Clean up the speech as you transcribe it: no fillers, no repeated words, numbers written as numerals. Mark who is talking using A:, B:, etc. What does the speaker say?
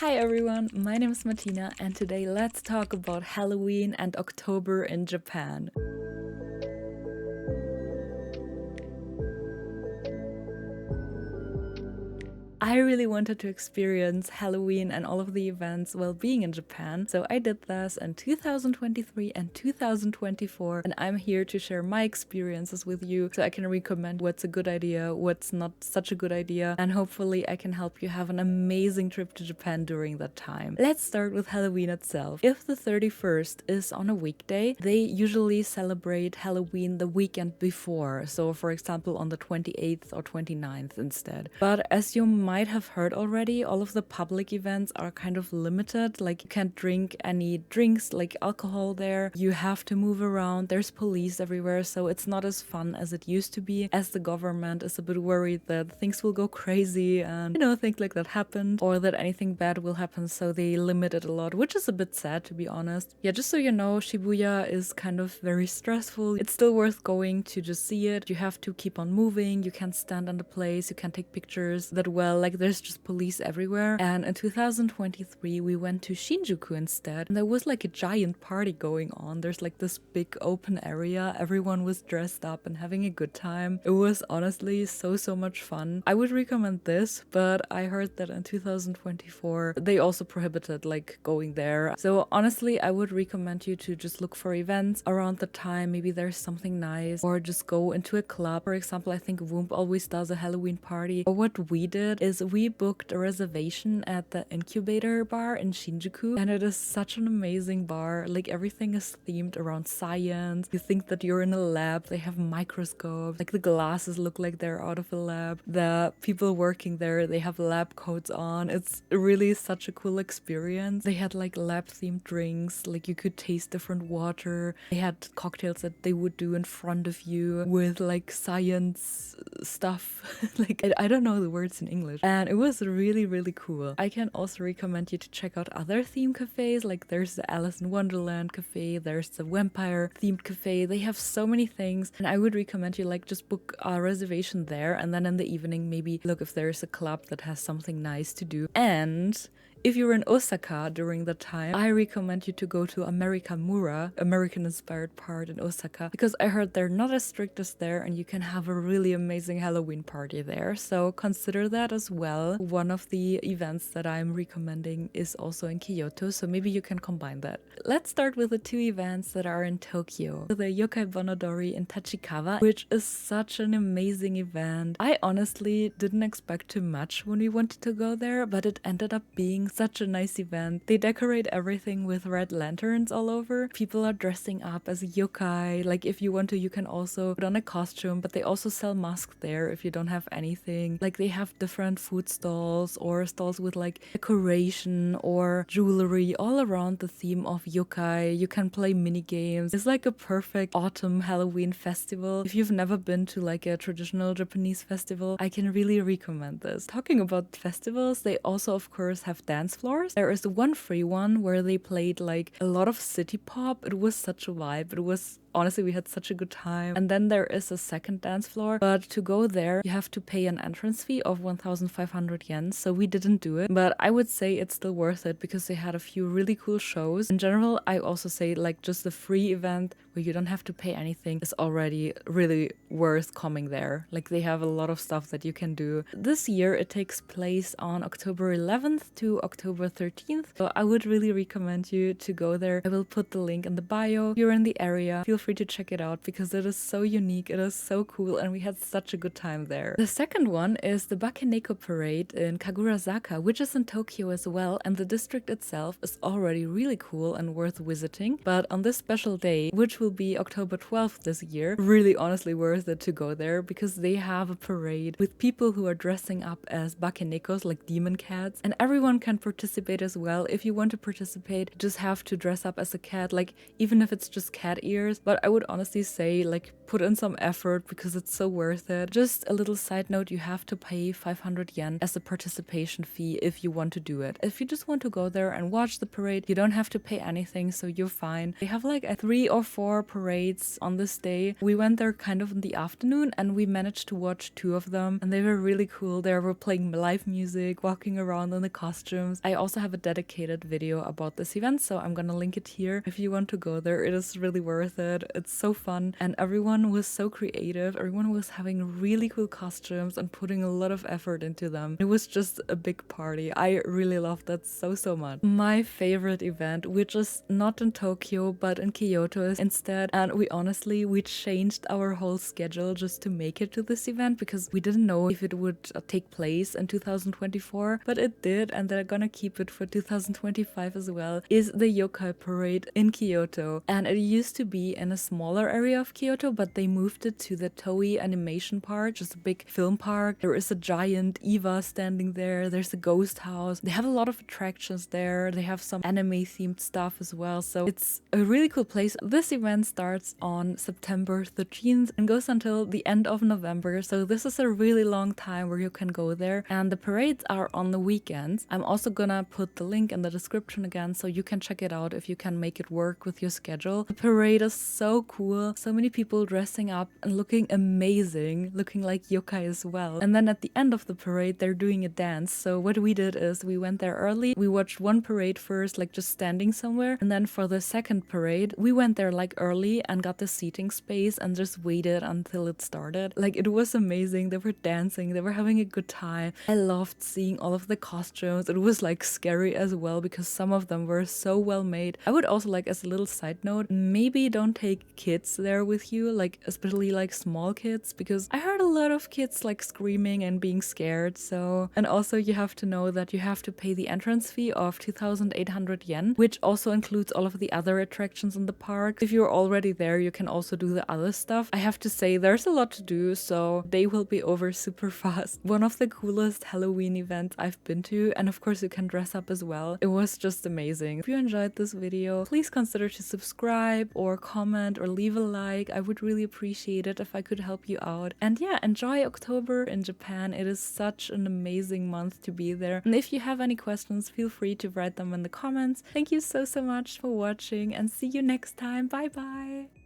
A: Hi everyone, my name is Martina and today let's talk about Halloween and October in Japan. I really wanted to experience Halloween and all of the events while being in Japan, so I did this in 2023 and 2024, and I'm here to share my experiences with you so I can recommend what's a good idea, what's not such a good idea, and hopefully I can help you have an amazing trip to Japan during that time. Let's start with Halloween itself. If the 31st is on a weekday, they usually celebrate Halloween the weekend before, so for example on the 28th or 29th instead. But as you might have heard already, all of the public events are kind of limited. Like, you can't drink any drinks like alcohol there. You have to move around. There's police everywhere, so it's not as fun as it used to be, as the government is a bit worried that things will go crazy and, things like that happened or that anything bad will happen, so they limit it a lot, which is a bit sad, to be honest. Yeah, just so you know, Shibuya is kind of very stressful. It's still worth going to just see it. You have to keep on moving. You can't stand on the place. You can't take pictures that well. Like, there's just police everywhere. And in 2023 we went to Shinjuku instead, and there was like a giant party going on. There's like this big open area. Everyone was dressed up and having a good time. It was honestly so much fun. I would recommend this, but I heard that in 2024 they also prohibited like going there. So honestly, I would recommend you to just look for events around the time. Maybe there's something nice, or just go into a club. For example, I think Womp always does a Halloween party. Or what we did is we booked a reservation at the Incubator bar in Shinjuku, and it is such an amazing bar. Like, everything is themed around science. You think that you're in a lab. They have microscopes. Like, the glasses look like they're out of a lab. The people working there, they have lab coats on. It's really such a cool experience. They had like lab themed drinks. Like, you could taste different water. They had cocktails that they would do in front of you with like science stuff. Like, I don't know the words in English. And it was really cool. I can also recommend you to check out other theme cafes. Like, there's the Alice in Wonderland cafe, there's the vampire themed cafe. They have so many things, and I would recommend you like just book a reservation there, and then in the evening maybe look if there's a club that has something nice to do. And if you're in Osaka during that time, I recommend you to go to Amerikamura, American-inspired part in Osaka, because I heard they're not as strict as there, and you can have a really amazing Halloween party there. So consider that as well. One of the events that I'm recommending is also in Kyoto, so maybe you can combine that. Let's start with the two events that are in Tokyo. The Yokai Bonodori in Tachikawa, which is such an amazing event. I honestly didn't expect too much when we wanted to go there, but it ended up being such a nice event. They decorate everything with red lanterns all over. People are dressing up as yokai. Like, if you want to, you can also put on a costume, but they also sell masks there if you don't have anything. Like, they have different food stalls or stalls with like decoration or jewelry all around the theme of yokai. You can play mini games. It's like a perfect autumn Halloween festival. If you've never been to like a traditional Japanese festival, I can really recommend this. Talking about festivals, they also of course have dance floors. There is one free one where they played like a lot of city pop. It was such a vibe. It was honestly, we had such a good time. And then there is a second dance floor, but to go there, you have to pay an entrance fee of 1,500 yen, so we didn't do it. But I would say it's still worth it because they had a few really cool shows. In general, I also say like just the free event where you don't have to pay anything is already really worth coming there. Like, they have a lot of stuff that you can do. This year, it takes place on October 11th to October 13th, so I would really recommend you to go there. I will put the link in the bio. If you're in the area, feel free to check it out because it is so unique, it is so cool, and we had such a good time there. The second one is the Neko parade in Kagurazaka, which is in Tokyo as well, and the district itself is already really cool and worth visiting. But on this special day, which will be October 12th this year, really honestly worth it to go there because they have a parade with people who are dressing up as bakenekos, like demon cats, and everyone can participate as well. If you want to participate, you just have to dress up as a cat, like even if it's just cat ears. But I would honestly say like put in some effort because it's so worth it. Just a little side note, you have to pay 500 yen as a participation fee if you want to do it. If you just want to go there and watch the parade, you don't have to pay anything, so you're fine. They have like 3 or 4 parades on this day. We went there kind of in the afternoon and we managed to watch 2 of them, and they were really cool. They were playing live music, walking around in the costumes. costumes. I also have a dedicated video about this event, so I'm gonna link it here if you want to go there. It is really worth it. It's so fun, and everyone was so creative. Everyone was having really cool costumes and putting a lot of effort into them. It was just a big party. I really loved that so much. My favorite event, which is not in Tokyo but in Kyoto instead, and we changed our whole schedule just to make it to this event because we didn't know if it would take place in 2024, but it did, and they're gonna keep it for 2025 as well, is the yokai parade in Kyoto. And it used to be in a smaller area of Kyoto, but they moved it to the Toei animation park, just a big film park. There is a giant Eva standing there. There's a ghost house. They have a lot of attractions there. They have some anime themed stuff as well. So it's a really cool place. This event starts on September 13th and goes until the end of November. So this is a really long time where you can go there. And the parades are on the weekends. I'm also gonna put the link in the description again so you can check it out if you can make it work with your schedule. The parade is so cool. So many people dressing up and looking amazing, looking like yokai as well. And then at the end of the parade, they're doing a dance. So what we did is we went there early. We watched one parade first, like just standing somewhere. And then for the second parade, we went there like early and got the seating space and just waited until it started. Like it was amazing. They were dancing. They were having a good time. I loved seeing all of the costumes. It was like scary as well because some of them were so well made. I would also like, as a little side note, maybe don't take kids there with you, like especially like small kids, because I heard a lot of kids like screaming and being scared. So, and also you have to know that you have to pay the entrance fee of 2,800 yen, which also includes all of the other attractions in the park. If you're already there, you can also do the other stuff. I have to say there's a lot to do, so they will be over super fast. One of the coolest Halloween events I've been to, and of course you can dress up as well. It was just amazing. If you enjoyed this video, please consider to subscribe or comment or leave a like. I would really appreciate it if I could help you out. And yeah, enjoy October in Japan. It is such an amazing month to be there. And if you have any questions, feel free to write them in the comments. Thank you so much for watching, and see you next time. Bye bye.